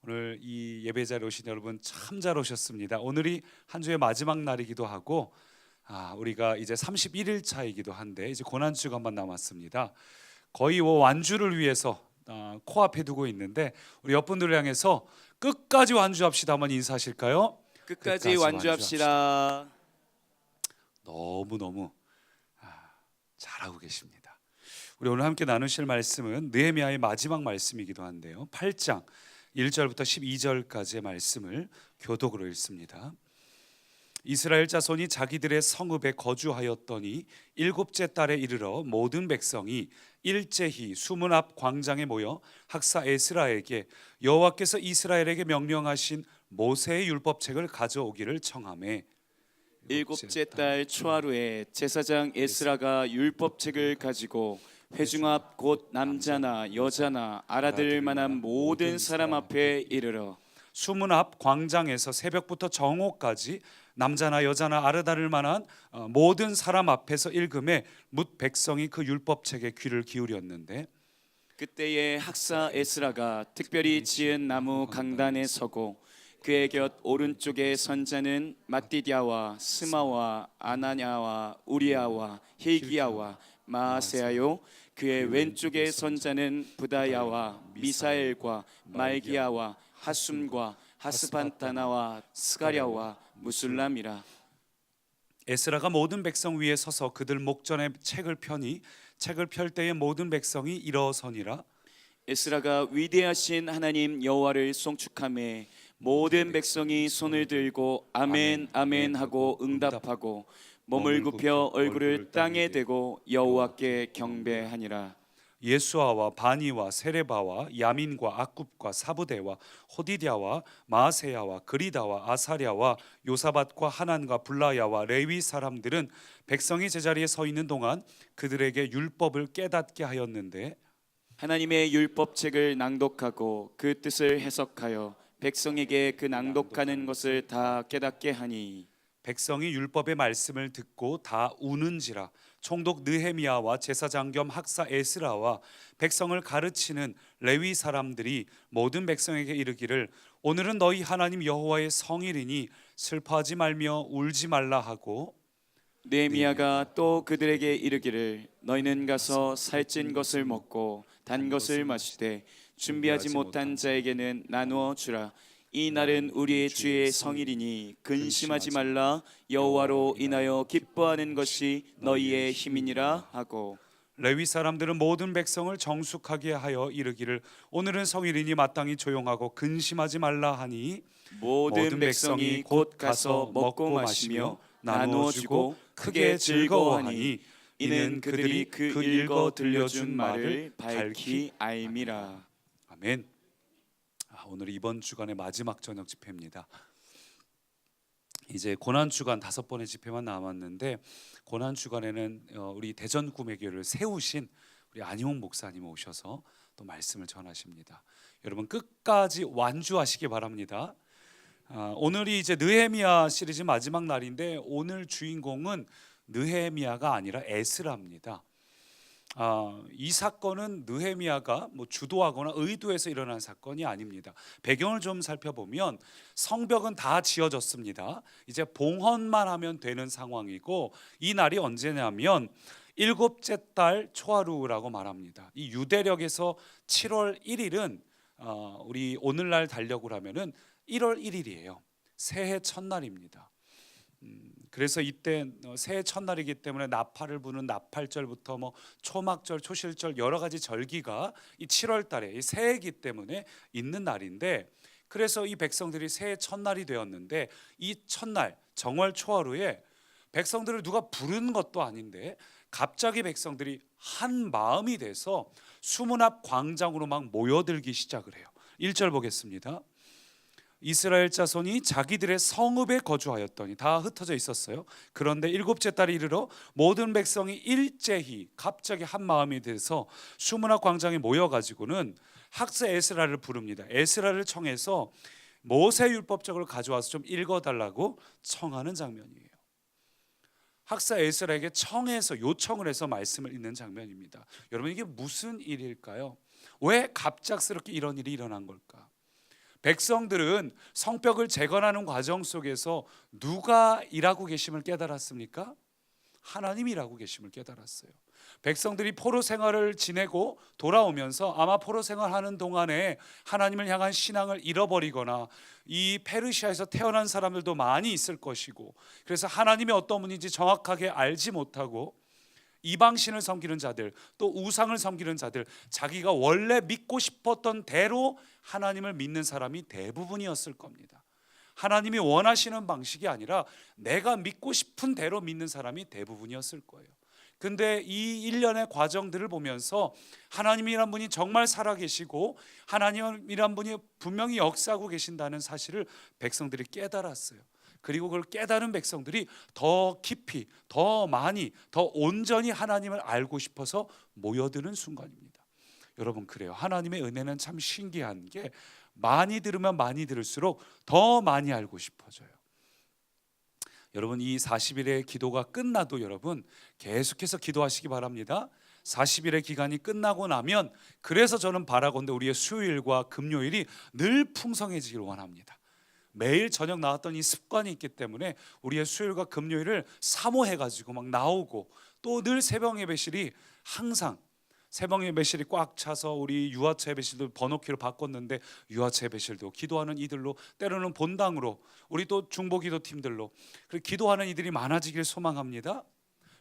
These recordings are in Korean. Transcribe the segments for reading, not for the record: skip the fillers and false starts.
오늘 이 예배 자리에 오신 여러분 참 잘 오셨습니다. 오늘이 한 주의 마지막 날이기도 하고 우리가 이제 31일 차이기도 한데 이제 고난주간만 남았습니다. 거의 완주를 위해서 코앞에 두고 있는데 우리 옆분들을 향해서 끝까지 완주합시다 한번 인사하실까요? 끝까지 완주합시다. 너무너무 잘하고 계십니다. 우리 오늘 함께 나누실 말씀은 느헤미야의 마지막 말씀이기도 한데요, 8장 1절부터 12절까지의 말씀을 교독으로 읽습니다. 이스라엘 자손이 자기들의 성읍에 거주하였더니 일곱째 달에 이르러 모든 백성이 일제히 수문 앞 광장에 모여 학사 에스라에게 여호와께서 이스라엘에게 명령하신 모세의 율법책을 가져오기를 청하매, 일곱째 달 초하루에 제사장 에스라가 율법책을 가지고 회중 앞 곧 남자나 여자나 알아들 만한 모든 사람 앞에 이르러 수문 앞 광장에서 새벽부터 정오까지 남자나 여자나 알아들을 만한 모든 사람 앞에서 읽음에 뭇 백성이 그 율법책에 귀를 기울였는데, 그때에 학사 에스라가 특별히 지은 나무 강단에 서고 그의 곁 오른쪽에 선자는 mat디디아와 스마와 아나냐와 우리야와 hil기야와 마아세야요, 그의 왼쪽에 선자는 부다야와 미사엘과 말기야와 하숨과 하스반타나와 스가랴와 무술람이라. 에스라가 모든 백성 위에 서서 그들 목전에 책을 펴니 책을 펼 때에 모든 백성이 일어서니라. 에스라가 위대하신 하나님 여호와를 송축하매 모든 백성이 손을 들고 아멘 아멘 하고 응답하고 몸을 굽혀 얼굴을 땅에 대고 여호와께 경배하니라. 예수아와 바니와 세레바와 야민과 악굽과 사부대와 호디디아와 마아세야와 그리다와 아사랴와 요사밧과 하난과 블라야와 레위 사람들은 백성이 제자리에 서 있는 동안 그들에게 율법을 깨닫게 하였는데, 하나님의 율법책을 낭독하고 그 뜻을 해석하여 백성에게 그 낭독하는 것을 다 깨닫게 하니, 백성이 율법의 말씀을 듣고 다 우는지라. 총독 느헤미야와 제사장 겸 학사 에스라와 백성을 가르치는 레위 사람들이 모든 백성에게 이르기를, 오늘은 너희 하나님 여호와의 성일이니 슬퍼하지 말며 울지 말라 하고, 느헤미야가 또 그들에게 이르기를 너희는 가서 살찐 것을 먹고 단 것을 마시되 준비하지 못한 자에게는 나누어 주라. 이 날은 우리의 주의 성일이니 근심하지 말라. 여호와로 인하여 기뻐하는 것이 너희의 힘이니라 하고, 레위 사람들은 모든 백성을 정숙하게 하여 이르기를, 오늘은 성일이니 마땅히 조용하고 근심하지 말라 하니, 모든 백성이 곧 가서 먹고 마시며 나누어 주고 크게 즐거워하니, 이는 그들이 그 읽어 들려준 말을 밝히 알미라. 아멘. 오늘 이번 주간의 마지막 저녁 집회입니다. 이제 고난 주간 5번의 집회만 남았는데, 고난 주간에는 우리 대전 구매교회를 세우신 우리 안희홍 목사님 오셔서 또 말씀을 전하십니다. 여러분 끝까지 완주하시기 바랍니다. 오늘이 이제 느헤미야 시리즈 마지막 날인데, 오늘 주인공은 느헤미야가 아니라 에스라입니다. 이 사건은 느헤미야가 주도하거나 의도해서 일어난 사건이 아닙니다. 배경을 좀 살펴보면 성벽은 다 지어졌습니다. 이제 봉헌만 하면 되는 상황이고, 이 날이 언제냐면 일곱째 달 초하루라고 말합니다. 이 유대력에서 7월 1일은 우리 오늘날 달력으로 하면은 1월 1일이에요. 새해 첫날입니다. 그래서 이때 새해 첫날이기 때문에 나팔을 부는 나팔절부터 초막절, 초실절 여러 가지 절기가 이 7월 달에 이 새해이기 때문에 있는 날인데, 그래서 이 백성들이 새해 첫날이 되었는데, 이 첫날 정월 초하루에 백성들을 누가 부른 것도 아닌데 갑자기 백성들이 한 마음이 돼서 수문 앞 광장으로 막 모여들기 시작을 해요. 1절 보겠습니다. 이스라엘 자손이 자기들의 성읍에 거주하였더니, 다 흩어져 있었어요. 그런데 일곱째 달에 이르러 모든 백성이 일제히 갑자기 한 마음이 돼서 수문 앞 광장에 모여가지고는 학사 에스라를 부릅니다. 에스라를 청해서 모세 율법책을 가져와서 좀 읽어달라고 청하는 장면이에요. 학사 에스라에게 청해서 요청을 해서 말씀을 읽는 장면입니다. 여러분 이게 무슨 일일까요? 왜 갑작스럽게 이런 일이 일어난 걸까? 백성들은 성벽을 재건하는 과정 속에서 누가 일하고 계심을 깨달았습니까? 하나님이 일하고 계심을 깨달았어요. 백성들이 포로 생활을 지내고 돌아오면서 아마 포로 생활하는 동안에 하나님을 향한 신앙을 잃어버리거나 이 페르시아에서 태어난 사람들도 많이 있을 것이고, 그래서 하나님이 어떤 분인지 정확하게 알지 못하고 이방신을 섬기는 자들, 또 우상을 섬기는 자들, 자기가 원래 믿고 싶었던 대로 하나님을 믿는 사람이 대부분이었을 겁니다. 하나님이 원하시는 방식이 아니라 내가 믿고 싶은 대로 믿는 사람이 대부분이었을 거예요. 근데 이 일련의 과정들을 보면서 하나님이란 분이 정말 살아계시고 하나님이란 분이 분명히 역사하고 계신다는 사실을 백성들이 깨달았어요. 그리고 그걸 깨달은 백성들이 더 깊이, 더 많이, 더 온전히 하나님을 알고 싶어서 모여드는 순간입니다. 여러분, 그래요. 하나님의 은혜는 참 신기한 게 많이 들으면 많이 들을수록 더 많이 알고 싶어져요. 여러분, 이 40일의 기도가 끝나도 여러분 계속해서 기도하시기 바랍니다. 40일의 기간이 끝나고 나면, 그래서 저는 바라건대 우리의 수요일과 금요일이 늘 풍성해지기를 원합니다. 매일 저녁 나왔던 이 습관이 있기 때문에 우리의 수요일과 금요일을 사모해가지고 막 나오고, 또 늘 새벽 예배실이 항상 새벽 예배실이 꽉 차서 우리 유아처 예배실도 번호키를 바꿨는데 유아처 예배실도 기도하는 이들로, 때로는 본당으로, 우리 또 중보기도 팀들로 그렇게 기도하는 이들이 많아지길 소망합니다.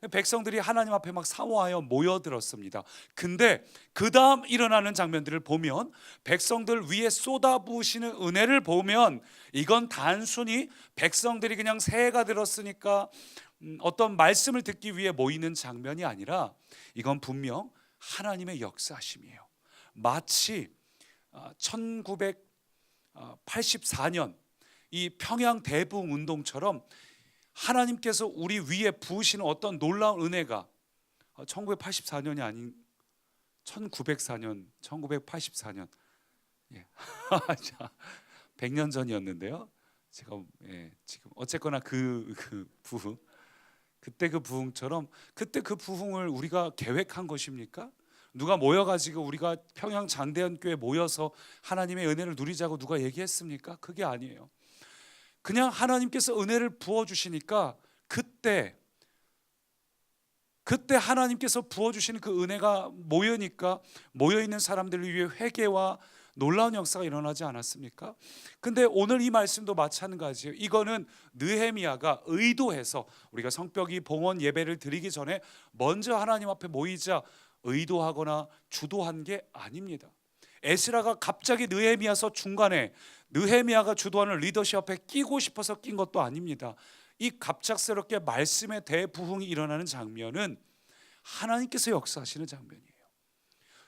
백성들이 하나님 앞에 막 사모하여 모여들었습니다. 근데 그 다음 일어나는 장면들을 보면, 백성들 위에 쏟아부으시는 은혜를 보면, 이건 단순히 백성들이 그냥 새해가 들었으니까 어떤 말씀을 듣기 위해 모이는 장면이 아니라 이건 분명 하나님의 역사심이에요. 마치 1984년 이 평양 대부흥 운동처럼 하나님께서 우리 위에 부으시는 어떤 놀라운 은혜가 1984년이 아닌 1904년, 1984년, 예. 100년 전이었는데요. 지금 어쨌거나 그 부흥, 그때 그 부흥처럼, 그때 그 부흥을 우리가 계획한 것입니까? 누가 모여가지고 우리가 평양 장대현교회 모여서 하나님의 은혜를 누리자고 누가 얘기했습니까? 그게 아니에요. 그냥 하나님께서 은혜를 부어주시니까 그때 하나님께서 부어주시는 그 은혜가 모여니까 모여있는 사람들을 위해 회개와 놀라운 역사가 일어나지 않았습니까? 근데 오늘 이 말씀도 마찬가지예요. 이거는 느헤미야가 의도해서, 우리가 성벽이 봉헌 예배를 드리기 전에 먼저 하나님 앞에 모이자 의도하거나 주도한 게 아닙니다. 에스라가 갑자기 느헤미야서 중간에 느헤미야가 주도하는 리더십 앞에 끼고 싶어서 낀 것도 아닙니다. 이 갑작스럽게 말씀의 대부흥이 일어나는 장면은 하나님께서 역사하시는 장면이에요.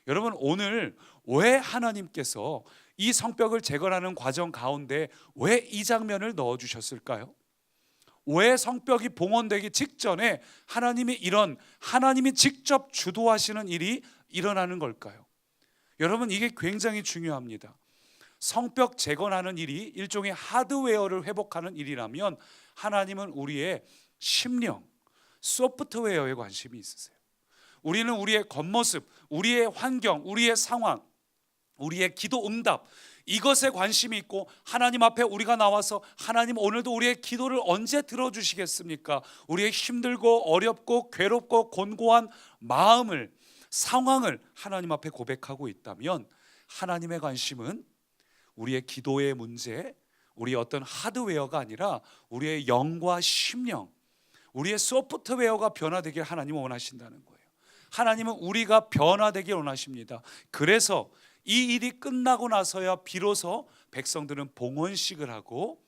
여러분, 오늘 왜 하나님께서 이 성벽을 재건하는 과정 가운데 왜 이 장면을 넣어주셨을까요? 왜 성벽이 봉헌되기 직전에 하나님이 직접 주도하시는 일이 일어나는 걸까요? 여러분, 이게 굉장히 중요합니다. 성벽 재건하는 일이 일종의 하드웨어를 회복하는 일이라면, 하나님은 우리의 심령, 소프트웨어에 관심이 있으세요. 우리는 우리의 겉모습, 우리의 환경, 우리의 상황, 우리의 기도 응답, 이것에 관심이 있고, 하나님 앞에 우리가 나와서 하나님 오늘도 우리의 기도를 언제 들어주시겠습니까? 우리의 힘들고 어렵고 괴롭고 곤고한 마음을, 상황을 하나님 앞에 고백하고 있다면, 하나님의 관심은 우리의 기도의 문제, 우리의 어떤 하드웨어가 아니라 우리의 영과 심령, 우리의 소프트웨어가 변화되길 하나님은 원하신다는 거예요. 하나님은 우리가 변화되길 원하십니다. 그래서 이 일이 끝나고 나서야 비로소 백성들은 봉헌식을 하고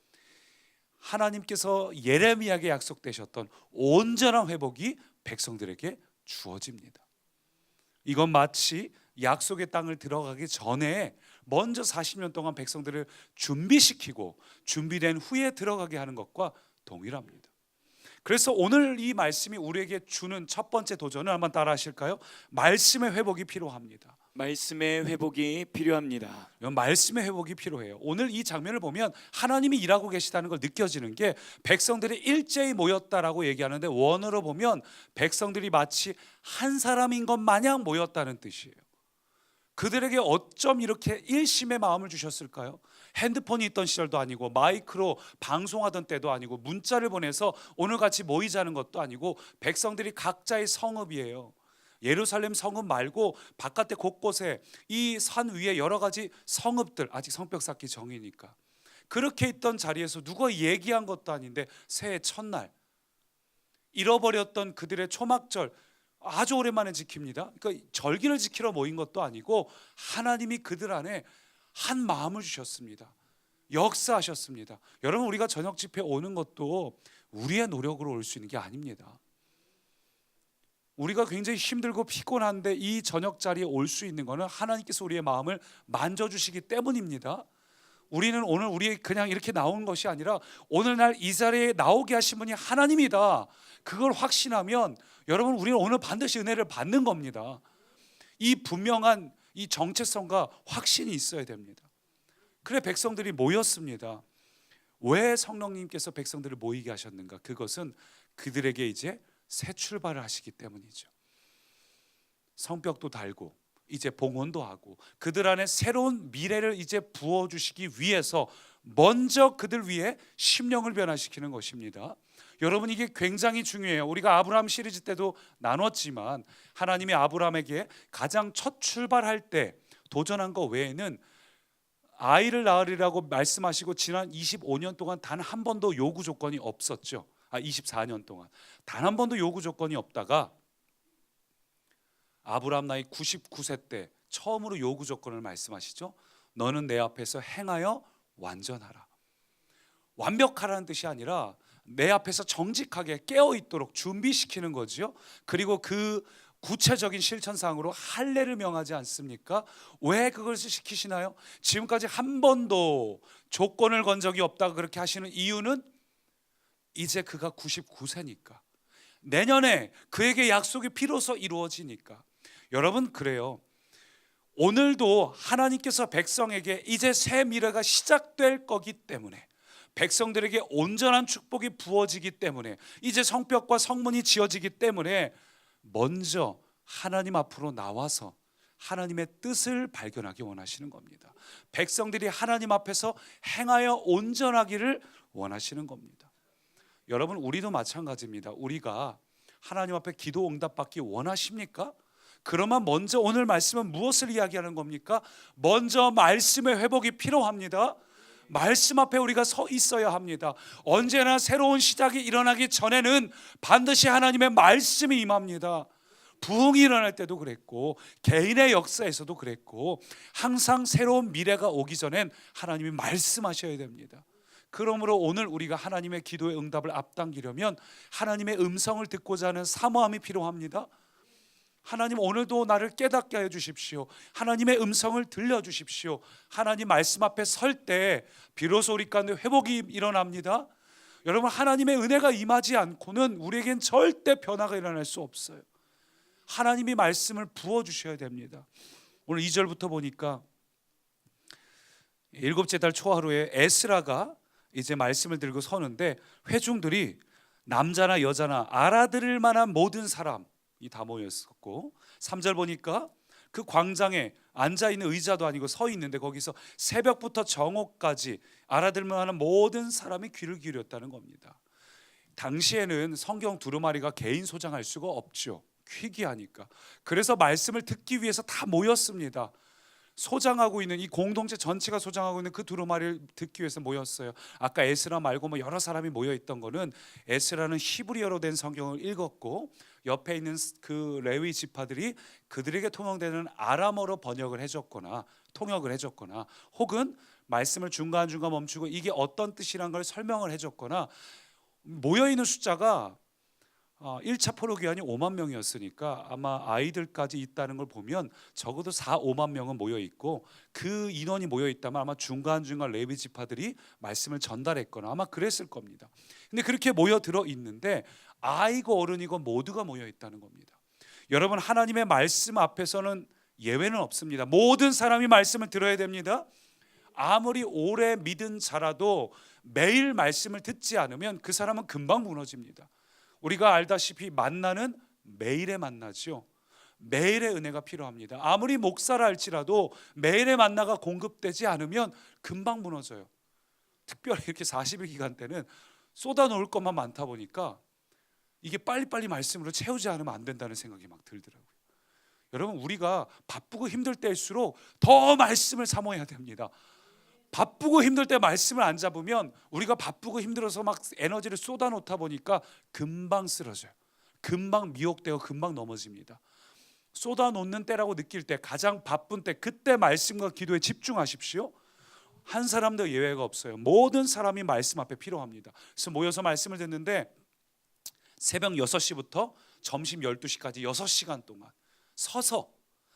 하나님께서 예레미야에게 약속되셨던 온전한 회복이 백성들에게 주어집니다. 이건 마치 약속의 땅을 들어가기 전에 먼저 40년 동안 백성들을 준비시키고 준비된 후에 들어가게 하는 것과 동일합니다. 그래서 오늘 이 말씀이 우리에게 주는 첫 번째 도전을 한번 따라 하실까요? 말씀의 회복이 필요합니다. 말씀의 회복이 필요합니다. 말씀의 회복이 필요해요. 오늘 이 장면을 보면 하나님이 일하고 계시다는 걸 느껴지는 게, 백성들이 일제히 모였다라고 얘기하는데 원어로 보면 백성들이 마치 한 사람인 것 마냥 모였다는 뜻이에요. 그들에게 어쩜 이렇게 일심의 마음을 주셨을까요? 핸드폰이 있던 시절도 아니고 마이크로 방송하던 때도 아니고 문자를 보내서 오늘 같이 모이자는 것도 아니고 백성들이 각자의 성읍이에요. 예루살렘 성읍 말고 바깥에 곳곳에 이 산 위에 여러 가지 성읍들, 아직 성벽 쌓기 전이니까 그렇게 있던 자리에서 누가 얘기한 것도 아닌데 새해 첫날 잃어버렸던 그들의 초막절 아주 오랜만에 지킵니다. 그러니까 절기를 지키러 모인 것도 아니고 하나님이 그들 안에 한 마음을 주셨습니다. 역사하셨습니다. 여러분, 우리가 저녁 집회 오는 것도 우리의 노력으로 올 수 있는 게 아닙니다. 우리가 굉장히 힘들고 피곤한데 이 저녁 자리에 올 수 있는 것은 하나님께서 우리의 마음을 만져주시기 때문입니다. 우리는 오늘 우리 그냥 이렇게 나온 것이 아니라 오늘날 이 자리에 나오게 하신 분이 하나님이다, 그걸 확신하면 여러분, 우리는 오늘 반드시 은혜를 받는 겁니다. 이 분명한 이 정체성과 확신이 있어야 됩니다. 그래 백성들이 모였습니다. 왜 성령님께서 백성들을 모이게 하셨는가? 그것은 그들에게 이제 새 출발을 하시기 때문이죠. 성벽도 달고 이제 봉헌도 하고 그들 안에 새로운 미래를 이제 부어주시기 위해서 먼저 그들 위해 심령을 변화시키는 것입니다. 여러분, 이게 굉장히 중요해요. 우리가 아브라함 시리즈 때도 나눴지만 하나님이 아브라함에게 가장 첫 출발할 때 도전한 것 외에는 아이를 낳으리라고 말씀하시고 지난 25년 동안 단 한 번도 요구 조건이 없었죠. 24년 동안 단 한 번도 요구 조건이 없다가 아브라함 나이 99세 때 처음으로 요구 조건을 말씀하시죠. 너는 내 앞에서 행하여 완전하라. 완벽하라는 뜻이 아니라 내 앞에서 정직하게 깨어있도록 준비시키는 거지요. 그리고 그 구체적인 실천상으로 할례를 명하지 않습니까? 왜 그것을 시키시나요? 지금까지 한 번도 조건을 건 적이 없다고 그렇게 하시는 이유는 이제 그가 99세니까 내년에 그에게 약속이 비로소 이루어지니까. 여러분, 그래요. 오늘도 하나님께서 백성에게 이제 새 미래가 시작될 거기 때문에, 백성들에게 온전한 축복이 부어지기 때문에, 이제 성벽과 성문이 지어지기 때문에 먼저 하나님 앞으로 나와서 하나님의 뜻을 발견하기 원하시는 겁니다. 백성들이 하나님 앞에서 행하여 온전하기를 원하시는 겁니다. 여러분, 우리도 마찬가지입니다. 우리가 하나님 앞에 기도 응답받기 원하십니까? 그러면 먼저 오늘 말씀은 무엇을 이야기하는 겁니까? 먼저 말씀의 회복이 필요합니다. 말씀 앞에 우리가 서 있어야 합니다. 언제나 새로운 시작이 일어나기 전에는 반드시 하나님의 말씀이 임합니다. 부흥이 일어날 때도 그랬고 개인의 역사에서도 그랬고 항상 새로운 미래가 오기 전엔 하나님이 말씀하셔야 됩니다. 그러므로 오늘 우리가 하나님의 기도의 응답을 앞당기려면 하나님의 음성을 듣고자 하는 사모함이 필요합니다. 하나님, 오늘도 나를 깨닫게 해 주십시오. 하나님의 음성을 들려주십시오. 하나님 말씀 앞에 설 때 비로소 우리 가운데 회복이 일어납니다. 여러분, 하나님의 은혜가 임하지 않고는 우리에겐 절대 변화가 일어날 수 없어요. 하나님이 말씀을 부어주셔야 됩니다. 오늘 2절부터 보니까 일곱째 달 초하루에 에스라가 이제 말씀을 들고 서는데 회중들이 남자나 여자나 알아들을 만한 모든 사람이 다 모였었고, 3절 보니까 그 광장에 앉아있는 의자도 아니고 서 있는데 거기서 새벽부터 정오까지 알아들을 만한 모든 사람이 귀를 기울였다는 겁니다. 당시에는 성경 두루마리가 개인 소장할 수가 없죠. 희귀하니까. 그래서 말씀을 듣기 위해서 다 모였습니다. 소장하고 있는 이 공동체 전체가 소장하고 있는 그 두루마리를 듣기 위해서 모였어요. 아까 에스라 말고 뭐 여러 사람이 모여 있던 거는 에스라는 히브리어로 된 성경을 읽었고 옆에 있는 그 레위 지파들이 그들에게 통용되는 아람어로 번역을 해줬거나 통역을 해줬거나 혹은 말씀을 중간중간 멈추고 이게 어떤 뜻이란 걸 설명을 해줬거나 모여 있는 숫자가 1차 포로기한이 5만 명이었으니까 아마 아이들까지 있다는 걸 보면 적어도 4, 5만 명은 모여 있고 그 인원이 모여 있다면 아마 중간중간 레위 지파들이 말씀을 전달했거나 아마 그랬을 겁니다. 근데 그렇게 모여 들어 있는데 아이고 어른이고 모두가 모여 있다는 겁니다. 여러분, 하나님의 말씀 앞에서는 예외는 없습니다. 모든 사람이 말씀을 들어야 됩니다. 아무리 오래 믿은 자라도 매일 말씀을 듣지 않으면 그 사람은 금방 무너집니다. 우리가 알다시피 만나는 매일에 만나죠. 매일의 은혜가 필요합니다. 아무리 목사라 할지라도 매일의 만나가 공급되지 않으면 금방 무너져요. 특별히 이렇게 40일 기간 때는 쏟아놓을 것만 많다 보니까 이게 빨리빨리 말씀으로 채우지 않으면 안 된다는 생각이 막 들더라고요. 여러분, 우리가 바쁘고 힘들 때일수록 더 말씀을 사모해야 됩니다. 바쁘고 힘들 때 말씀을 안 잡으면 우리가 바쁘고 힘들어서 막 에너지를 쏟아놓다 보니까 금방 쓰러져요. 금방 미혹되어 금방 넘어집니다. 쏟아놓는 때라고 느낄 때, 가장 바쁜 때, 그때 말씀과 기도에 집중하십시오. 한 사람도 예외가 없어요. 모든 사람이 말씀 앞에 필요합니다. 그래서 모여서 말씀을 듣는데 새벽 6시부터 점심 12시까지 6시간 동안 서서,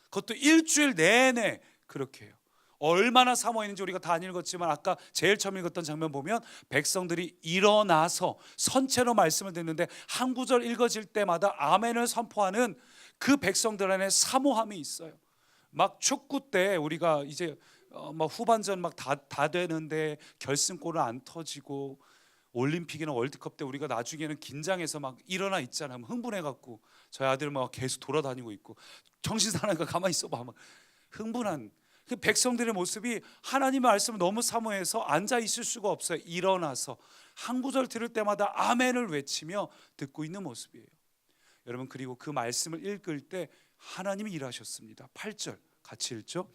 그것도 일주일 내내 그렇게 해요. 얼마나 사모했는지 우리가 다 안 읽었지만 아까 제일 처음 읽었던 장면 보면 백성들이 일어나서 선체로 말씀을 듣는데 한 구절 읽어질 때마다 아멘을 선포하는 그 백성들 안에 사모함이 있어요. 막 축구 때 우리가 이제 막 후반전 막 다 되는데 결승골은 안 터지고, 올림픽이나 월드컵 때 우리가 나중에는 긴장해서 막 일어나 있잖아요. 흥분해갖고 저희 아들 막 계속 돌아다니고 있고, 정신 사나이가 가만히 있어봐 막 흥분한 그 백성들의 모습이, 하나님의 말씀을 너무 사모해서 앉아 있을 수가 없어요. 일어나서 한 구절 들을 때마다 아멘을 외치며 듣고 있는 모습이에요. 여러분, 그리고 그 말씀을 읽을 때 하나님이 일하셨습니다. 8절 같이 읽죠.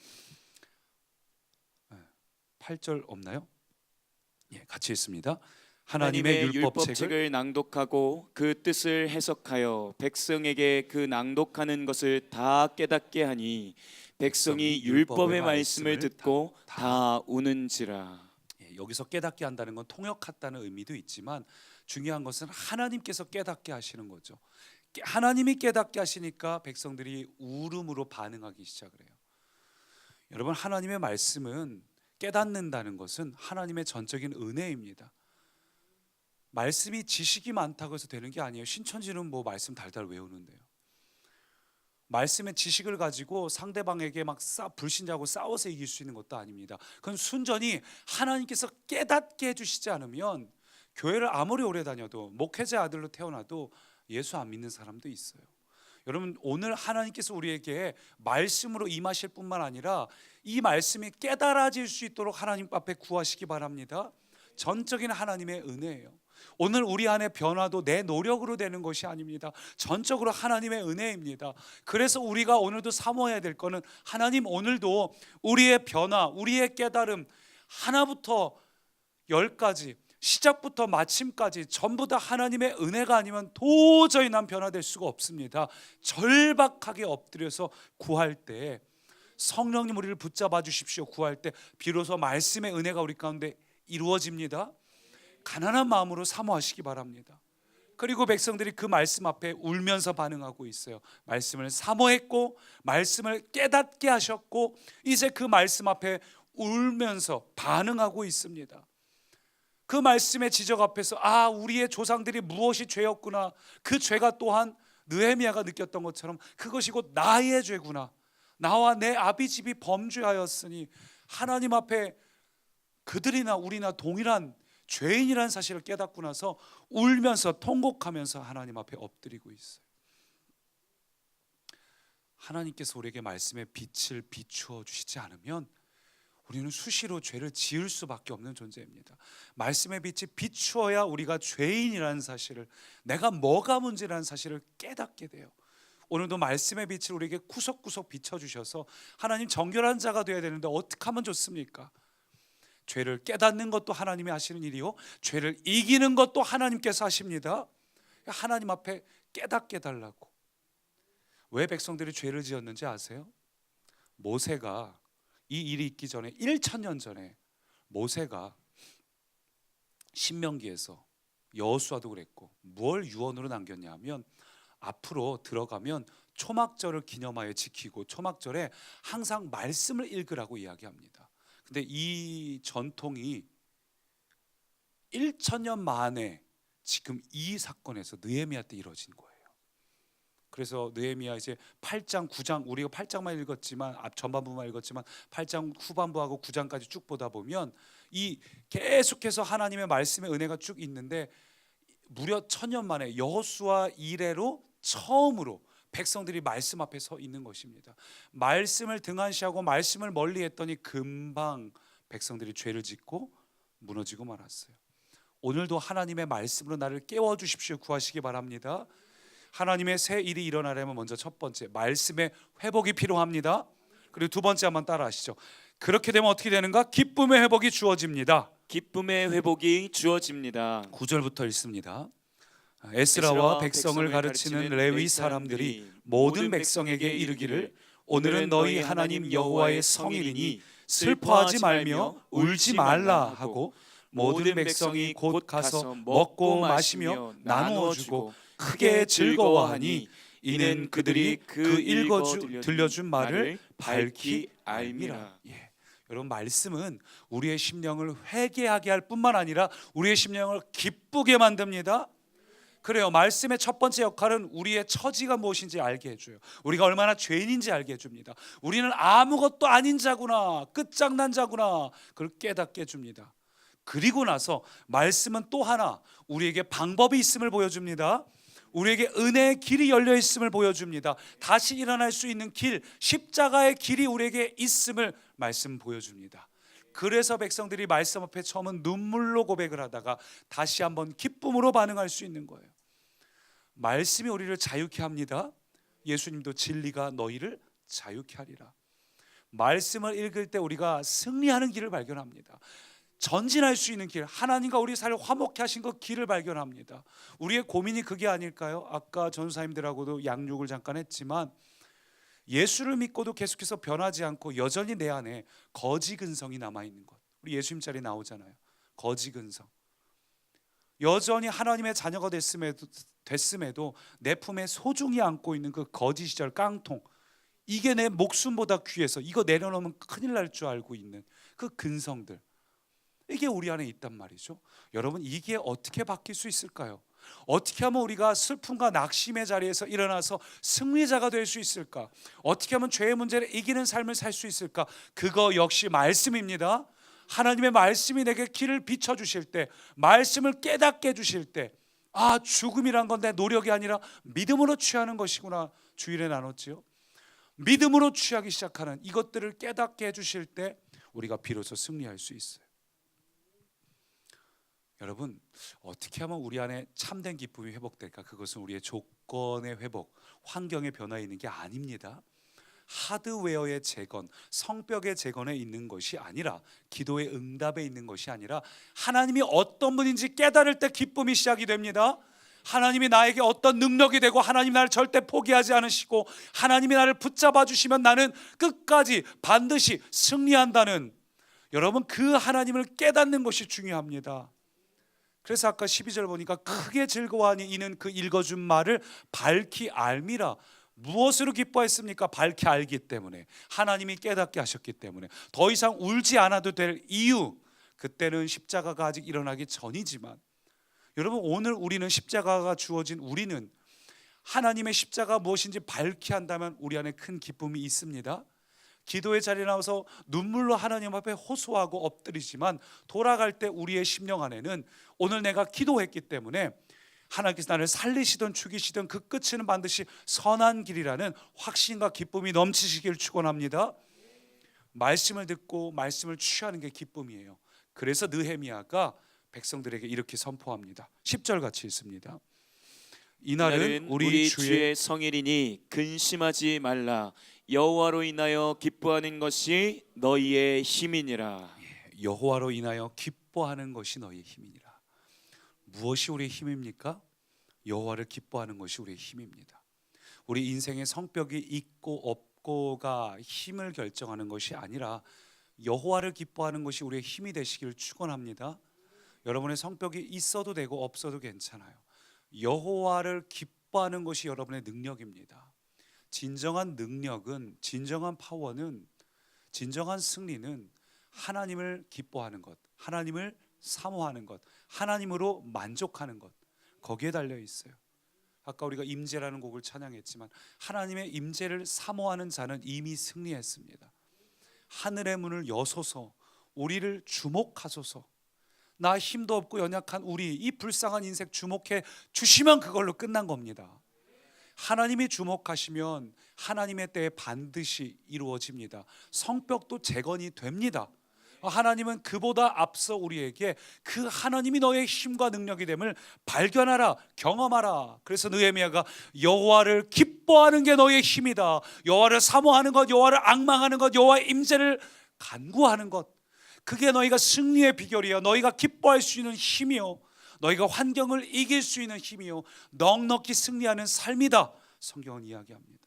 8절 없나요? 예, 같이 읽습니다. 하나님의 율법책을 낭독하고 그 뜻을 해석하여 백성에게 그 낭독하는 것을 다 깨닫게 하니 백성이 율법의 말씀을 듣고 다 우는지라. 여기서 깨닫게 한다는 건 통역했다는 의미도 있지만 중요한 것은 하나님께서 깨닫게 하시는 거죠. 하나님이 깨닫게 하시니까 백성들이 울음으로 반응하기 시작을 해요. 여러분, 하나님의 말씀은 깨닫는다는 것은 하나님의 전적인 은혜입니다. 말씀이 지식이 많다고 해서 되는 게 아니에요. 신천지는 뭐 말씀 달달 외우는데요. 말씀의 지식을 가지고 상대방에게 막 불신자하고 싸워서 이길 수 있는 것도 아닙니다. 그건 순전히 하나님께서 깨닫게 해주시지 않으면 교회를 아무리 오래 다녀도, 목회자 아들로 태어나도 예수 안 믿는 사람도 있어요. 여러분, 오늘 하나님께서 우리에게 말씀으로 임하실 뿐만 아니라 이 말씀이 깨달아질 수 있도록 하나님 앞에 구하시기 바랍니다. 전적인 하나님의 은혜예요. 오늘 우리 안에 변화도 내 노력으로 되는 것이 아닙니다. 전적으로 하나님의 은혜입니다. 그래서 우리가 오늘도 사모해야 될 것은, 하나님 오늘도 우리의 변화, 우리의 깨달음 하나부터 열까지, 시작부터 마침까지 전부 다 하나님의 은혜가 아니면 도저히 난 변화될 수가 없습니다. 절박하게 엎드려서 구할 때 성령님 우리를 붙잡아 주십시오. 구할 때 비로소 말씀의 은혜가 우리 가운데 이루어집니다. 가난한 마음으로 사모하시기 바랍니다. 그리고 백성들이 그 말씀 앞에 울면서 반응하고 있어요. 말씀을 사모했고 말씀을 깨닫게 하셨고 이제 그 말씀 앞에 울면서 반응하고 있습니다. 그 말씀의 지적 앞에서 우리의 조상들이 무엇이 죄였구나, 그 죄가 또한 느헤미야가 느꼈던 것처럼 그것이 곧 나의 죄구나, 나와 내 아비집이 범죄하였으니 하나님 앞에 그들이나 우리나 동일한 죄인이라는 사실을 깨닫고 나서 울면서 통곡하면서 하나님 앞에 엎드리고 있어요. 하나님께서 우리에게 말씀의 빛을 비추어 주시지 않으면 우리는 수시로 죄를 지을 수밖에 없는 존재입니다. 말씀의 빛이 비추어야 우리가 죄인이라는 사실을, 내가 뭐가 문제라는 사실을 깨닫게 돼요. 오늘도 말씀의 빛을 우리에게 구석구석 비춰주셔서 하나님, 정결한 자가 되어야 되는데 어떻게 하면 좋습니까? 죄를 깨닫는 것도 하나님이 하시는 일이요, 죄를 이기는 것도 하나님께서 하십니다. 하나님 앞에 깨닫게 달라고. 왜 백성들이 죄를 지었는지 아세요? 모세가, 이 일이 있기 전에 1000년 전에 모세가 신명기에서, 여호수아도 그랬고, 뭘 유언으로 남겼냐 하면 앞으로 들어가면 초막절을 기념하여 지키고 초막절에 항상 말씀을 읽으라고 이야기합니다. 근데 이 전통이 1000년 만에 지금 이 사건에서 느헤미야 때 이루어진 거예요. 그래서 느헤미야 이제 8장, 9장, 우리가 8장만 읽었지만, 앞 전반부만 읽었지만 8장 후반부하고 9장까지 쭉 보다 보면 이 계속해서 하나님의 말씀의 은혜가 쭉 있는데, 무려 1000년 만에 여호수아 이래로 처음으로 백성들이 말씀 앞에 서 있는 것입니다. 말씀을 등한시하고 말씀을 멀리했더니 금방 백성들이 죄를 짓고 무너지고 말았어요. 오늘도 하나님의 말씀으로 나를 깨워주십시오 구하시기 바랍니다. 하나님의 새 일이 일어나려면 먼저 첫 번째 말씀의 회복이 필요합니다. 그리고 두 번째 한번 따라 하시죠. 그렇게 되면 어떻게 되는가? 기쁨의 회복이 주어집니다. 기쁨의 회복이 주어집니다. 9절부터 읽습니다. 에스라와 백성을 가르치는 레위 사람들이 모든 백성에게 이르기를 오늘은 너희 하나님 여호와의 성일이니 슬퍼하지 말며 울지 말라 하고 모든 백성이 곧 가서 먹고 마시며 나누어 주고 크게 즐거워하니 이는 그들이 그 들려준 말을 밝히 알미라. 예. 여러분 말씀은 우리의 심령을 회개하게 할 뿐만 아니라 우리의 심령을 기쁘게 만듭니다. 그래요. 말씀의 첫 번째 역할은 우리의 처지가 무엇인지 알게 해줘요. 우리가 얼마나 죄인인지 알게 해줍니다. 우리는 아무것도 아닌 자구나, 끝장난 자구나, 그걸 깨닫게 해줍니다. 그리고 나서 말씀은 또 하나 우리에게 방법이 있음을 보여줍니다. 우리에게 은혜의 길이 열려 있음을 보여줍니다. 다시 일어날 수 있는 길, 십자가의 길이 우리에게 있음을 말씀 보여줍니다. 그래서 백성들이 말씀 앞에 처음은 눈물로 고백을 하다가 다시 한번 기쁨으로 반응할 수 있는 거예요. 말씀이 우리를 자유케 합니다. 예수님도 진리가 너희를 자유케 하리라. 말씀을 읽을 때 우리가 승리하는 길을 발견합니다. 전진할 수 있는 길, 하나님과 우리 사이를 화목케 하신 그 길을 발견합니다. 우리의 고민이 그게 아닐까요? 아까 전사님들하고도 양육을 잠깐 했지만 예수를 믿고도 계속해서 변하지 않고 여전히 내 안에 거지 근성이 남아있는 것. 우리 예수님 자리 나오잖아요. 거지 근성. 여전히 하나님의 자녀가 됐음에도 내 품에 소중히 안고 있는 그 거지 시절 깡통, 이게 내 목숨보다 귀해서 이거 내려놓으면 큰일 날 줄 알고 있는 그 근성들, 이게 우리 안에 있단 말이죠. 여러분 이게 어떻게 바뀔 수 있을까요? 어떻게 하면 우리가 슬픔과 낙심의 자리에서 일어나서 승리자가 될 수 있을까? 어떻게 하면 죄의 문제를 이기는 삶을 살 수 있을까? 그거 역시 말씀입니다. 하나님의 말씀이 내게 길을 비춰주실 때, 말씀을 깨닫게 해주실 때, 아, 죽음이란 건 내 노력이 아니라 믿음으로 취하는 것이구나. 주일에 나눴지요. 믿음으로 취하기 시작하는 이것들을 깨닫게 해주실 때 우리가 비로소 승리할 수 있어요. 여러분 어떻게 하면 우리 안에 참된 기쁨이 회복될까? 그것은 우리의 조건의 회복, 환경의 변화에 있는 게 아닙니다. 하드웨어의 재건, 성벽의 재건에 있는 것이 아니라, 기도의 응답에 있는 것이 아니라 하나님이 어떤 분인지 깨달을 때 기쁨이 시작이 됩니다. 하나님이 나에게 어떤 능력이 되고 하나님 나를 절대 포기하지 않으시고 하나님이 나를 붙잡아 주시면 나는 끝까지 반드시 승리한다는, 여러분 그 하나님을 깨닫는 것이 중요합니다. 그래서 아까 12절 보니까 크게 즐거워하니 이는 그 읽어준 말을 밝히 알미라. 무엇으로 기뻐했습니까? 밝히 알기 때문에, 하나님이 깨닫게 하셨기 때문에. 더 이상 울지 않아도 될 이유, 그때는 십자가가 아직 일어나기 전이지만, 여러분 오늘 우리는 십자가가 주어진 우리는 하나님의 십자가 무엇인지 밝히 한다면 우리 안에 큰 기쁨이 있습니다. 기도의 자리에 나와서 눈물로 하나님 앞에 호소하고 엎드리지만 돌아갈 때 우리의 심령 안에는 오늘 내가 기도했기 때문에 하나님께서 나를 살리시든 죽이시든 그 끝은 반드시 선한 길이라는 확신과 기쁨이 넘치시길 축원합니다. 말씀을 듣고 말씀을 취하는 게 기쁨이에요. 그래서 느헤미야가 백성들에게 이렇게 선포합니다. 10절 같이 읽습니다. 이날은 우리 주의 성일이니 근심하지 말라. 여호와로 인하여 기뻐하는 것이 너희의 힘이니라. 여호와로 인하여 기뻐하는 것이 너희의 힘이니라. 무엇이 우리의 힘입니까? 여호와를 기뻐하는 것이 우리의 힘입니다. 우리 인생의 성벽이 있고 없고가 힘을 결정하는 것이 아니라 여호와를 기뻐하는 것이 우리의 힘이 되시기를 축원합니다. 여러분의 성벽이 있어도 되고 없어도 괜찮아요. 여호와를 기뻐하는 것이 여러분의 능력입니다. 진정한 능력은, 진정한 파워는, 진정한 승리는 하나님을 기뻐하는 것, 하나님을 사모하는 것, 하나님으로 만족하는 것, 거기에 달려 있어요. 아까 우리가 임재라는 곡을 찬양했지만 하나님의 임재를 사모하는 자는 이미 승리했습니다. 하늘의 문을 여소서, 우리를 주목하소서. 나 힘도 없고 연약한 우리 이 불쌍한 인생 주목해 주시면 그걸로 끝난 겁니다. 하나님이 주목하시면 하나님의 때에 반드시 이루어집니다. 성벽도 재건이 됩니다. 하나님은 그보다 앞서 우리에게 그 하나님이 너의 힘과 능력이 됨을 발견하라, 경험하라. 그래서 느헤미야가 여호와를 기뻐하는 게 너의 힘이다. 여호와를 사모하는 것, 여호와를 앙망하는 것, 여호와의 임재를 간구하는 것, 그게 너희가 승리의 비결이야. 너희가 기뻐할 수 있는 힘이요, 너희가 환경을 이길 수 있는 힘이요, 넉넉히 승리하는 삶이다. 성경은 이야기합니다.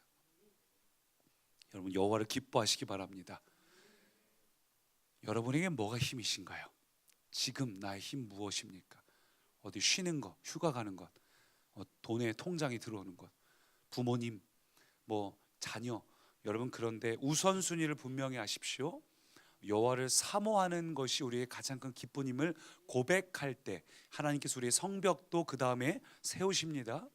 여러분, 여호와를 기뻐하시기 바랍니다. 여러분에게 뭐가 힘이신가요? 지금 나의 힘 무엇입니까? 어디 쉬는 것, 휴가 가는 것, 돈에 통장이 들어오는 것, 부모님, 자녀. 여러분, 그런데 우선순위를 분명히 하십시오. 여호와를 사모하는 것이 우리의 가장 큰 기쁨임을 고백할 때 하나님께서 우리의 성벽도 그 다음에 세우십니다.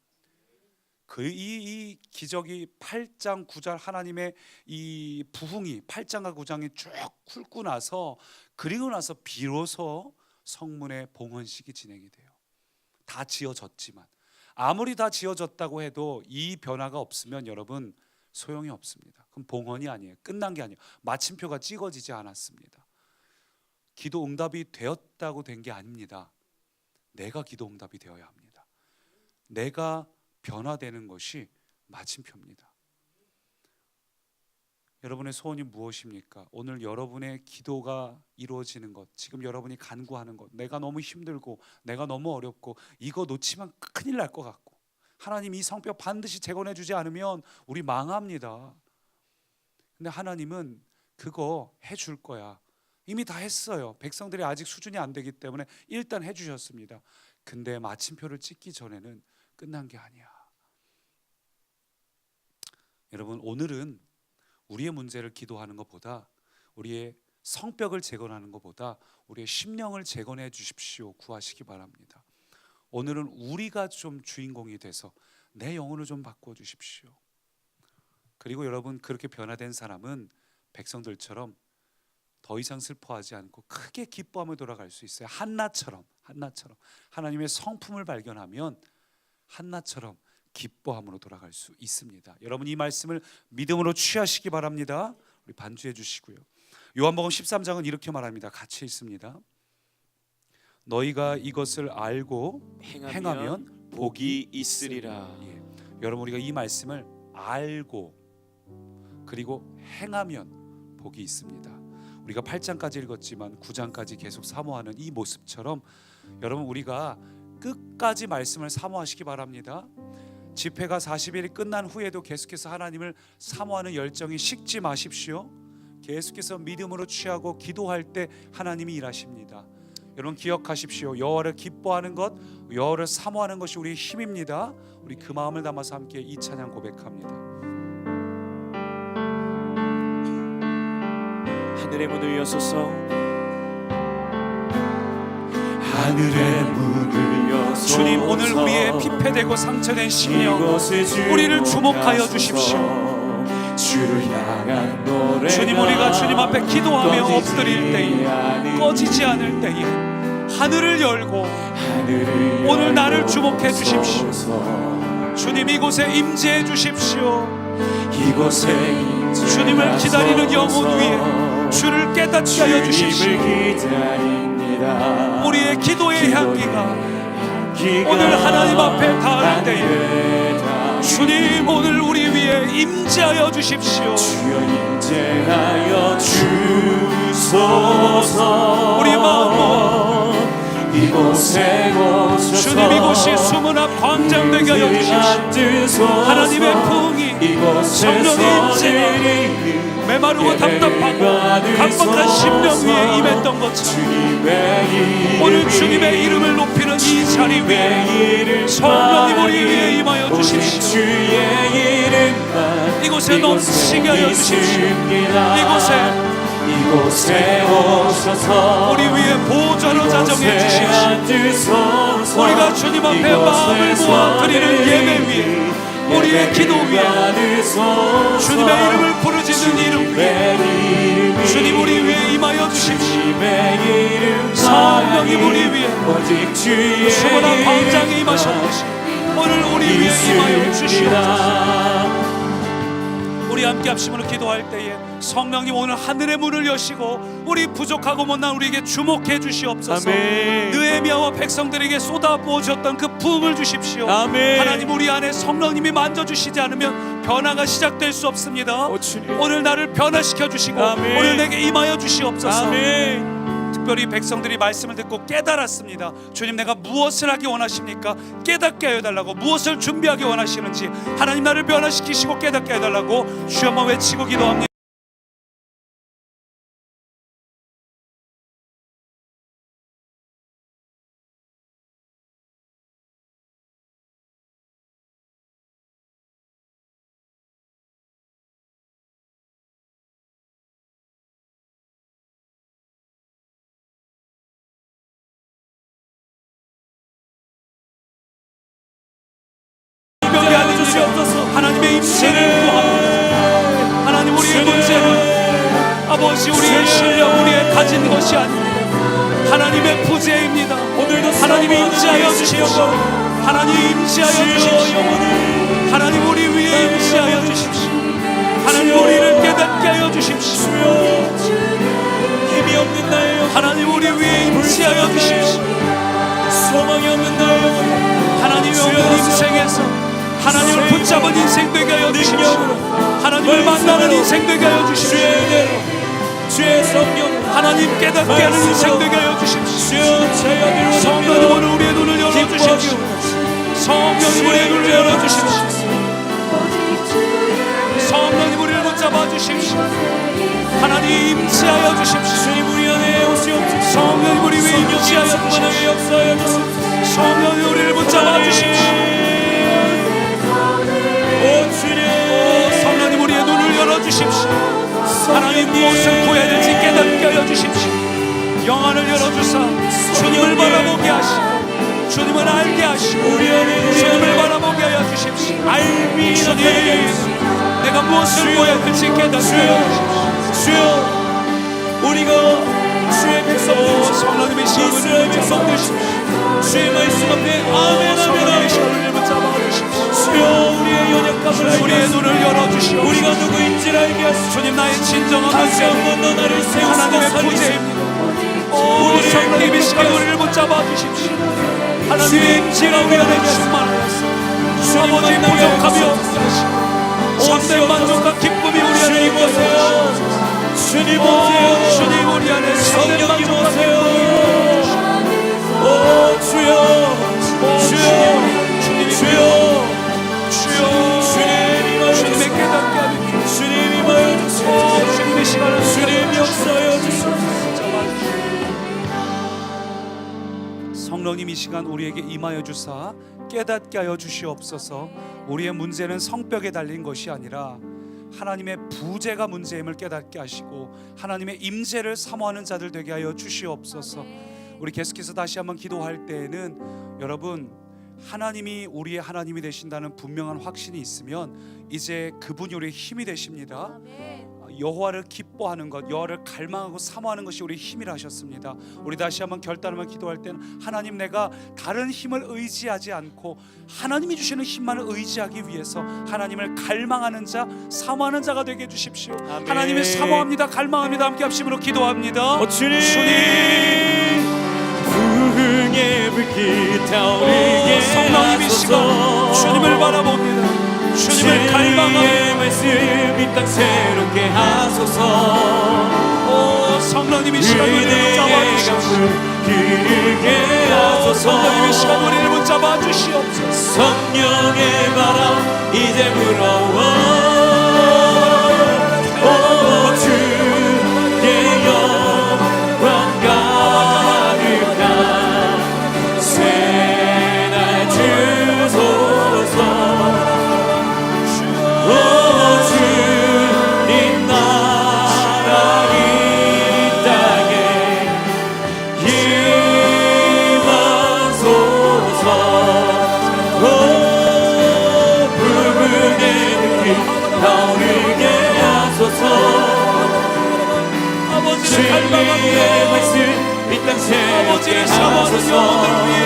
이 기적이 8장 9절 하나님의 이 부흥이 8장과 9장이 쭉 훑고 나서, 그리고 나서 비로소 성문의 봉헌식이 진행이 돼요. 다 지어졌지만, 아무리 다 지어졌다고 해도 이 변화가 없으면 여러분 소용이 없습니다. 그럼 봉헌이 아니에요. 끝난 게 아니에요. 마침표가 찍어지지 않았습니다. 기도 응답이 되었다고 된 게 아닙니다. 내가 기도 응답이 되어야 합니다. 내가 변화되는 것이 마침표입니다. 여러분의 소원이 무엇입니까? 오늘 여러분의 기도가 이루어지는 것, 지금 여러분이 간구하는 것, 내가 너무 힘들고 내가 너무 어렵고 이거 놓치면 큰일 날 것 같고, 하나님 이 성벽 반드시 재건해 주지 않으면 우리 망합니다. 근데 하나님은 그거 해줄 거야. 이미 다 했어요. 백성들이 아직 수준이 안 되기 때문에 일단 해주셨습니다. 근데 마침표를 찍기 전에는 끝난 게 아니야. 여러분, 오늘은 우리의 문제를 기도하는 것보다, 우리의 성벽을 재건하는 것보다 우리의 심령을 재건해 주십시오 구하시기 바랍니다. 오늘은 우리가 좀 주인공이 돼서 내 영혼을 좀 바꿔 주십시오. 그리고 여러분, 그렇게 변화된 사람은 백성들처럼 더 이상 슬퍼하지 않고 크게 기뻐하며 돌아갈 수 있어요. 한나처럼 하나님의 성품을 발견하면 한나처럼 기뻐함으로 돌아갈 수 있습니다. 여러분, 이 말씀을 믿음으로 취하시기 바랍니다. 우리 반주해 주시고요. 요한복음 13장은 이렇게 말합니다. 같이 있습니다. 너희가 이것을 알고 행하면 복이 있으리라. 여러분, 우리가 이 말씀을 알고 그리고 행하면 복이 있습니다. 우리가 8장까지 읽었지만 9장까지 계속 사모하는 이 모습처럼 여러분, 우리가 끝까지 말씀을 사모하시기 바랍니다. 집회가 40일이 끝난 후에도 계속해서 하나님을 사모하는 열정이 식지 마십시오. 계속해서 믿음으로 취하고 기도할 때 하나님이 일하십니다. 여러분, 기억하십시오. 여호와를 기뻐하는 것, 여호와를 사모하는 것이 우리의 힘입니다. 우리 그 마음을 담아서 함께 이 찬양 고백합니다. 하늘의 문을 여소서, 하늘의 문을 여소서. 주님, 오늘 우리의 피폐되고 상처된 심령, 우리를 주목하여 주십시오. 주를 향한 노래, 주님, 우리가 주님 앞에 기도하며 엎드릴 때에, 꺼지지 않을 때에 하늘을 열고 오늘 나를 주목해 주십시오. 주님, 이곳에 임재해 주십시오. 이곳에 주님을 기다리는 영혼 위에 주를 깨닫게 하여 주십시오. 우리의 기도의 향기가 오늘 하나님 앞에 닿을 때에 주님, 오늘 우리 위에 임재하여 주십시오. 주여 임재하여 주소서. 우리 마음 모아 이곳에 오셔서 주님, 이곳이 수문앞 광장 되게 하여 주십시오. 하나님의 부흥이, 성령의 임재가 메마르고 답답하고 각박한 심령 위에 임했던 것처럼 오늘 주님의 이름을 높이는 이 자리 위에 성령님 우리 위에 임하여 주십시오. 이곳에 넘치게 하여 주십시오. 이곳에 오셔서 우리 위에 보좌로 자정해 주십시오. 우리가 주님 앞에 마음을 모아 드리는 예배 위에, 우리의 기도 위에, 주님의 이름을 부르짖는 이름 위에 주님 우리 위에 임하여 주십시오. 성령님 우리 위에 수문앞 광장에 임하셨듯이 오늘 우리 우리 위에 임하여 주시옵소서. 있으리라. 우리 함께 합심으로 기도할 때에 성령님 오늘 하늘의 문을 여시고 우리 부족하고 못난 우리에게 주목해 주시옵소서. 아멘. 느헤미야와 백성들에게 쏟아부어졌던 그 부음을 주십시오. 아멘. 하나님, 우리 안에 성령님이 만져주시지 않으면 변화가 시작될 수 없습니다. 주님. 오늘 나를 변화시켜 주시고 아멘. 오늘 내게 임하여 주시옵소서. 아멘. 특별히 백성들이 말씀을 듣고 깨달았습니다. 주님, 내가 무엇을 하기 원하십니까? 깨닫게 하여 달라고. 무엇을 준비하기 원하시는지 하나님, 나를 변화시키시고 깨닫게 하여 달라고 주여 한번 외치고 기도합니다. 하나님의 임재를 구합니다. 하나님, 우리의 문제는 아버지 우리의 실력, 우리의 가진 것이 아닙니다. 하나님의 부재입니다. 하나님이 임재하여 주십시오. 하나님 임재하여 주십시오. 하나님 우리 위에 임재하여 주십시오. 하나님 우리를 깨닫게 하여 주십시오. 힘이 없는 나의 영, 하나님 우리 위에 임재하여 주십시오. 소망이 없는 나의 영, 하나님의 없는 인생에서 하나님을 붙잡은 인생 되게 하여 주십시오. 하나님을 만나는 인생 되게 하여 주십시오. 주의 성령 하나님 깨닫게 하는 인생 되게 하여 주십시오. 주의 성령님 오늘 우리의 눈을 열어주십시오. 성령님 우리의 눈을 열어주십시오. 성령님 우리를 붙잡아 주십시오. 하나님 임재하여 주십시오. 주님 우리 안에 오시옵소서. 성령님 우리 위에 임재하여 주십시오. 성령님 우리를 붙잡아 주십시오. 성령님 우리의 눈을 열어주십시오. 하나님 무엇을 구해야 될지 깨닫게 하여 주십시오. 영안을 열어주사 주님을 바라보게 하시고 주님을 알게 하시고 주님을 바라보게 하여 주십시오. 주님, 내가 무엇을 구해야 될지 깨닫게 하여 주십시오. 주여, 우리가 주의 백성들, 성령님의 이스라엘 백성들, 주의 말씀 앞에 아멘 성령님의 아멘. 시간을 붙잡아 주십시오. 주여, 우리의 연약함을 알게 우리의 하시고 눈을 열어주시오. 우리가 누구인지를 알게 하시고 주님, 나의 진정한 다시 문제는 한번 너 나를 세우시고 하나님의 살리시고 부재입니다. 오, 성령님의 시간 우리를 붙잡아 주십시오. 하나님의 임재가 우리 안에 충만하였습니다. 아버지 부족함이 없게 하시고 참된 만족과 기쁨이 우리 안에 있게 하시고 주님 오세요. 주님 우리 안에 참된 성령님 만족과 오세요. 기쁨이 오 주여, 주여, 주여, 주님의 깨닫게 하는 주님 임하여 주시옵소서. 주님의 시간을 주님 역사하여 주시옵소서. 성령님 이 시간 우리에게 임하여 주사 깨닫게 하여 주시옵소서. 우리의 문제는 성벽에 달린 것이 아니라 하나님의 부재가 문제임을 깨닫게 하시고 하나님의 임재를 사모하는 자들 되게 하여 주시옵소서. 우리 계속해서 다시 한번 기도할 때에는 여러분, 하나님이 우리의 하나님이 되신다는 분명한 확신이 있으면 이제 그분이 우리의 힘이 되십니다. 여호와를 기뻐하는 것, 여호와를 갈망하고 사모하는 것이 우리의 힘이라 하셨습니다. 우리 다시 한번 결단하며 기도할 때는 하나님, 내가 다른 힘을 의지하지 않고 하나님이 주시는 힘만을 의지하기 위해서 하나님을 갈망하는 자, 사모하는 자가 되게 해주십시오. 아멘. 하나님을 사모합니다, 갈망합니다. 함께 합심으로 기도합니다. 주님, 주님, 부흥의 불길 타오르게 성령님 이 시간 주님을 바라봅니다. 주님을 갈망합니다. 말씀 이 땅 새롭게 하소서. 오, 성령님 이 시간 우리를 붙잡아 주시옵소서. 기르게 하소서. 성령님 이 시간 우리를 붙잡아 주시옵소서. 성령의 바람 이제 불어와. 오 주의 영광 가득한 새날 주소서. 주님 나라 이 땅에 임하소서. 부흥의 느낌 타오르게 하소서. 아버지를 갈망합니다. 주의 말씀 이 땅 새롭게 아버지를 사모하는 영혼들 하소서. 위해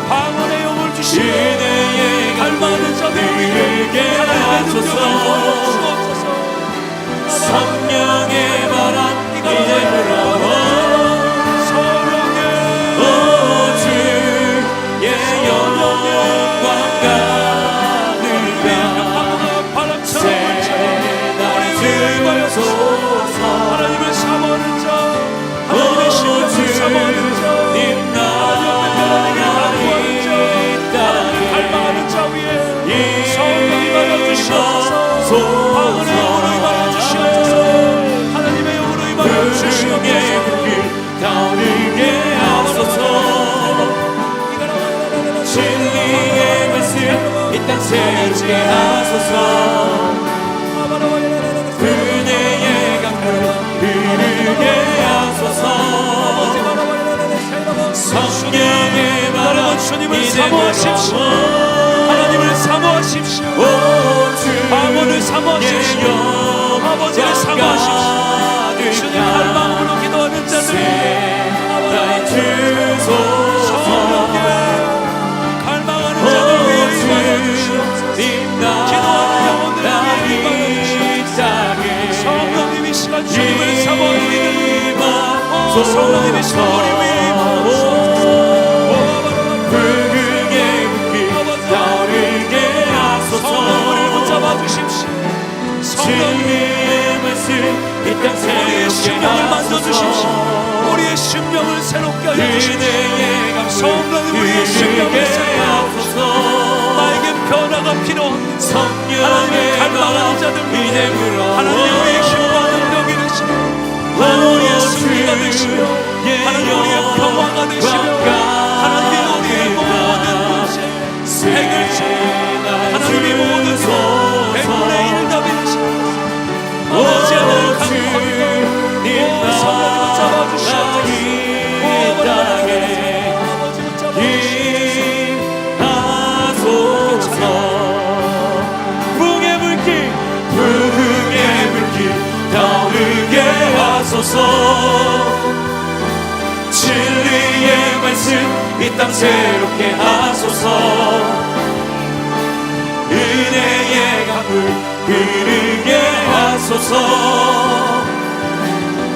방언의 영을 주시고 은혜의 갈망하는 자들 위해 이르게 하나님의 능력을 하소서. 보여주옵소서. 성령의 바람 이제 불어와 주의 영광 가득한 새날 주소서. 하나님을 사모하는 자, 하나님의 심령을 사모하는 자, 하나님의 변화되게 갈구하는 자, 하나님을 갈망하는 자 위에 성령이 임하여 주시옵소서. 하늘의 영으로 임하여 주시옵소서. 하나님의 영으로 임하여 주시옵소서. 타오르게 하소서. 진리의 말씀 이 땅 새롭게 하소서. 은혜의 강물 흐르게 하소서. 성령의 바람 주님을 이제 사모하십시오. 불어와 하나님을 사모하십시오. 아버지를 사모하십시오. 아버지를 사모하십시오. 주님 갈망으로 기도하는 자들 나의 주소서. 갈망하는 자들 위해 임하여 주시옵소서. 기도하는 영혼들 위해 임하여 주시옵소서. 성령님 이 시간 주님을 사모하는 이들 성령님 이 시간 우리 위해 임하여 주시옵소서. 붉게 불길 타오르게 하소서. 성령을 붙잡아 주십시오. 성령님 진리의 말씀 이 땅 우리의 새롭게 심령을 만져주십시오. 하소서. 우리의 심령을 새롭게 하여 주십시오. 은혜의 강물 성령님 우리의 심령을 흐르게 새롭게 하소서. 나에게 변화가 필요합니다. 성령의 하나님을 갈망하는 자들 바람 위해 이제 불어와 하나님 우리의 힘과 능력이 되시며 하나님 우리의 승리가 되시며 하나님 우리의 평화가 되시며 하나님 우리의 모든 문제에 해결책 하나님의 모든 백분의 1답이 되시며 아버지 하나님 강구합니다. 성령님을 잡아주시옵소서. 아버지 부흥의 불길 타오르게 하소서. 진리의 말씀 이 땅 새롭게 하소서. 은혜의 강물 흐르게 하소서.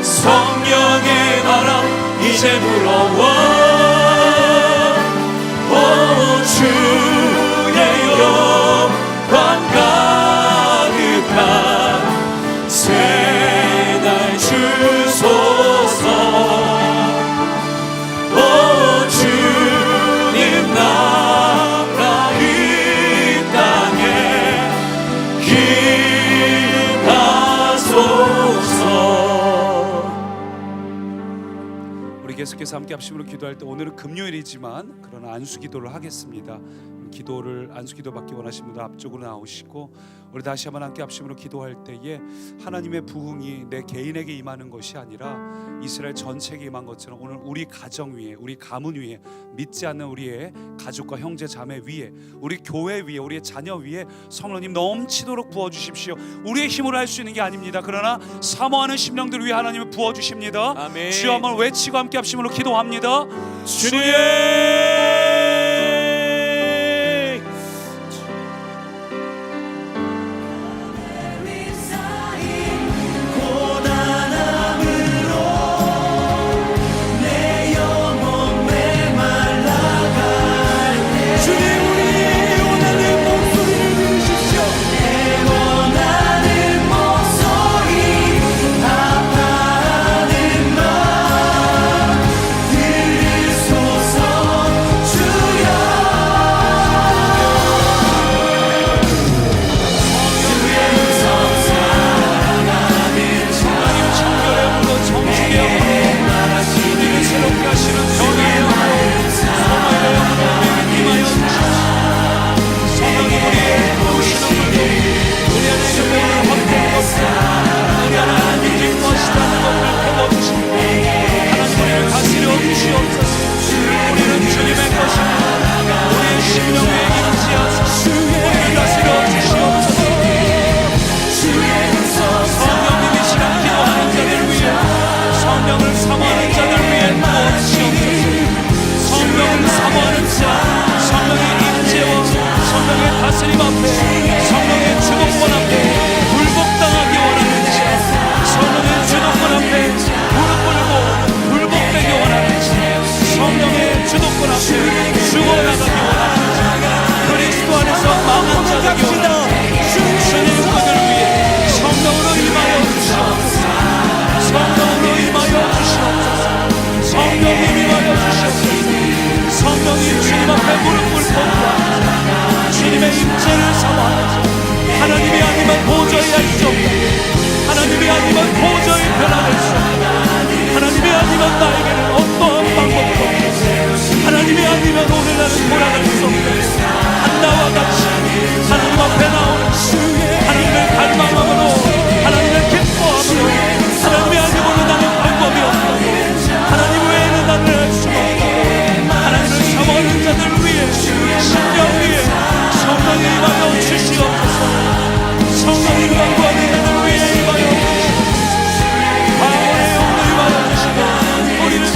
성령의 바람 이제 불어와 주의 영광 가득한 새날 주소서. 주님 나라 이 땅에 임하소서. 우리 계속해서 함께 합심으로 기도할 때 오늘은 금요일이지만 그러나 안수 기도를 하겠습니다. 기도를 안수 기도 받기 원하시는 분들 앞쪽으로 나오시고 우리 다시 한번 함께 합심으로 기도할 때에 하나님의 부흥이 내 개인에게 임하는 것이 아니라 이스라엘 전체에게 임한 것처럼 오늘 우리 가정 위에 우리 가문 위에 믿지 않는 우리의 가족과 형제 자매 위에 우리 교회 위에 우리의 자녀 위에 성령님 넘치도록 부어주십시오. 우리의 힘으로 할 수 있는 게 아닙니다. 그러나 사모하는 심령들 위해 하나님을 부어주십니다. 아멘. 주여 한번 외치고 함께 합심으로 기도합니다. 주님 성령을 사모하는 자, 성령의 주도권 앞에 죽어나가기 원합니다. 그리스도 안에서 망한 자되기 원합니다. 주님 그들 위해 성령으로 임하여 주시옵소서. 성령으로 임하여 주시옵소서. 성령님 임하여 주시옵소서. 성령님 주님 앞에 무릎 꿇고 주님의 임재를 사모하면서 하나님이 아니면 도저히 할 수 없다. 하나님이 아니면 도저히 변화될 수 없다. 하나님이 아니면 나에게는 어떠한 방법도 없다. 하나님이 아니면 오늘 나는 돌아갈 수 없다. 한나와 같이 하나님 앞에 나오는 하나님을 갈망함으로 하나님을 기뻐함으로 하나님이 아니면 나는 방법이 없다. 하나님 외에는 나는 할 수가 없다. 하나님을 사모하는 자들 위해 신령 위해 성령이 임하여 주시옵소서. 성령이 강구하는 자들 위해 임하여 주시옵소서. 바울의 영도 임하여 주시고 우리를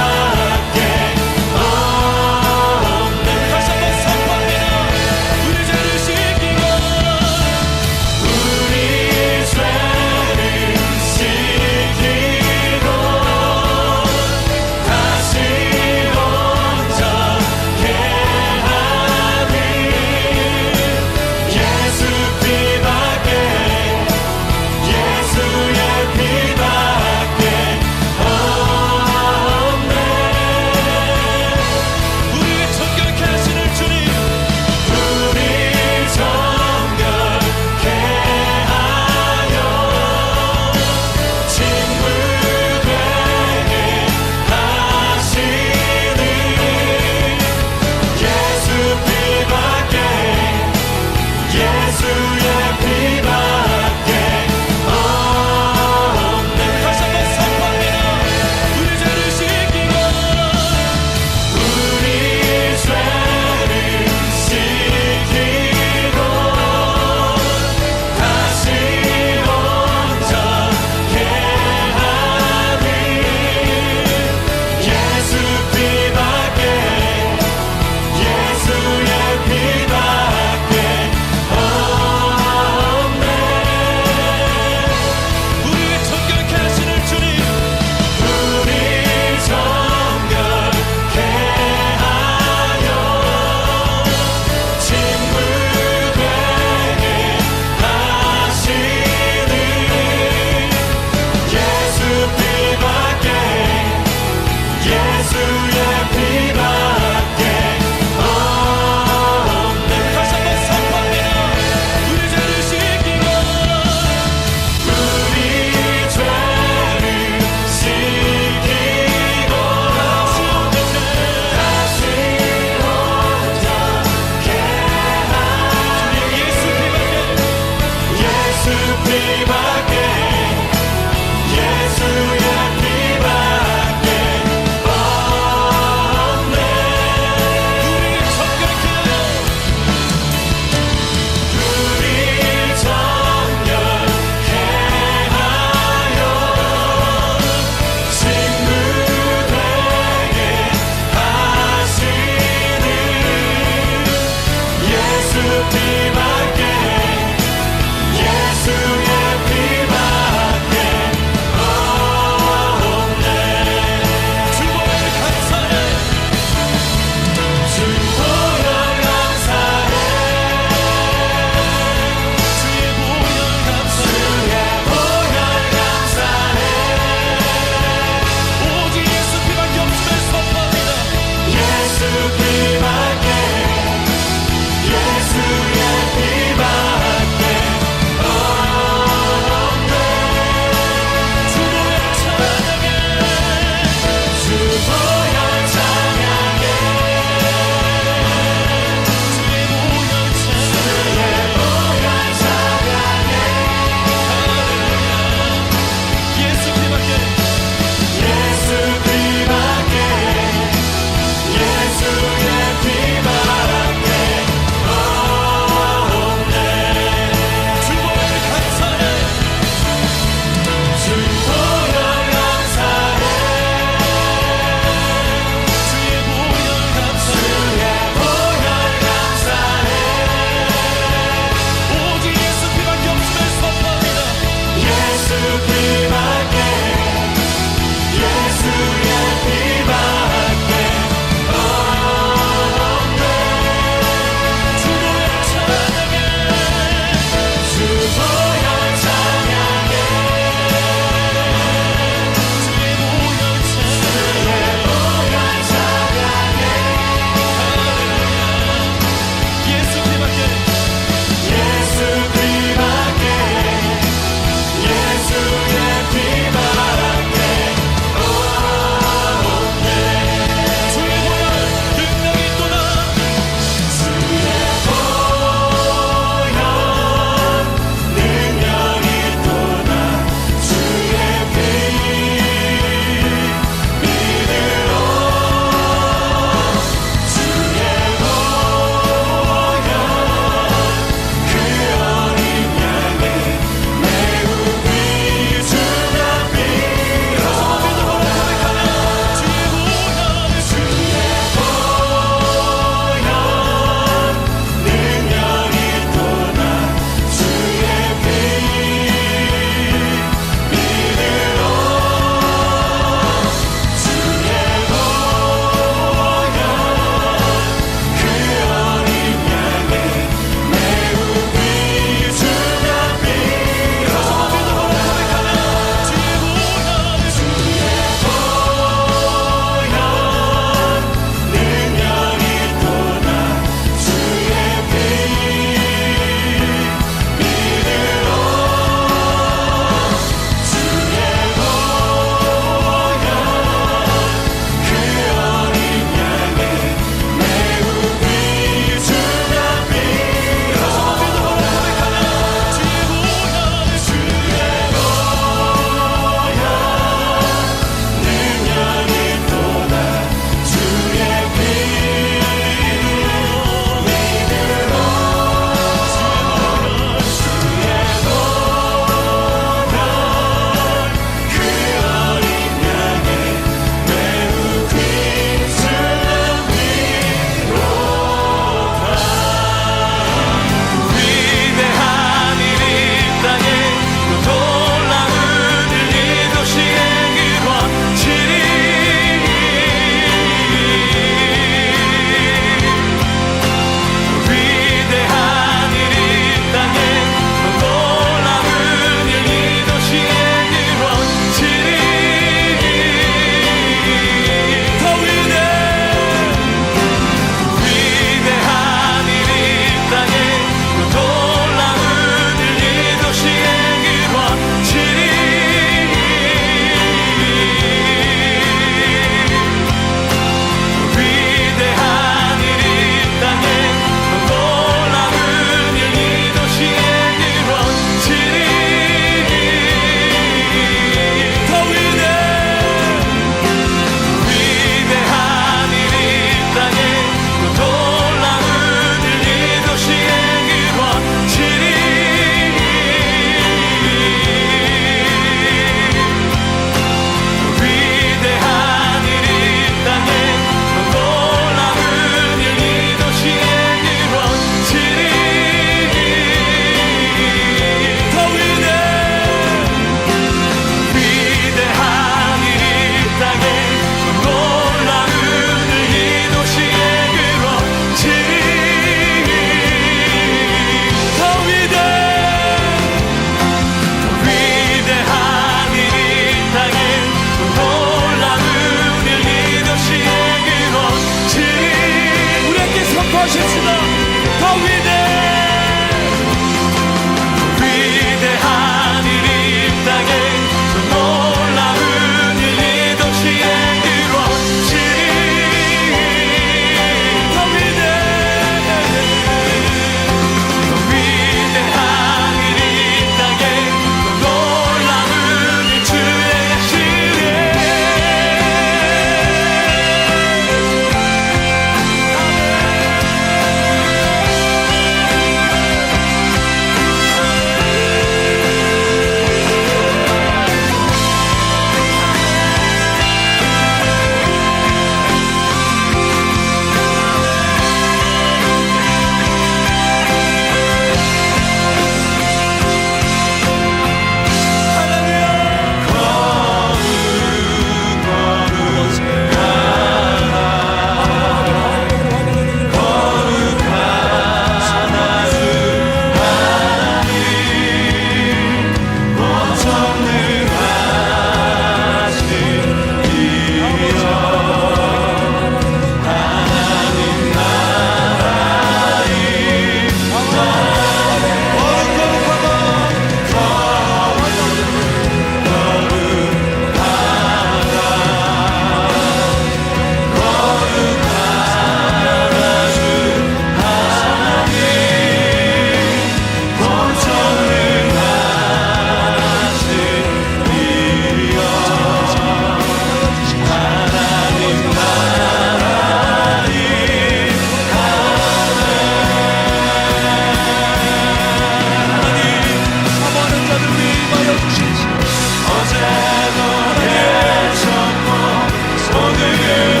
주님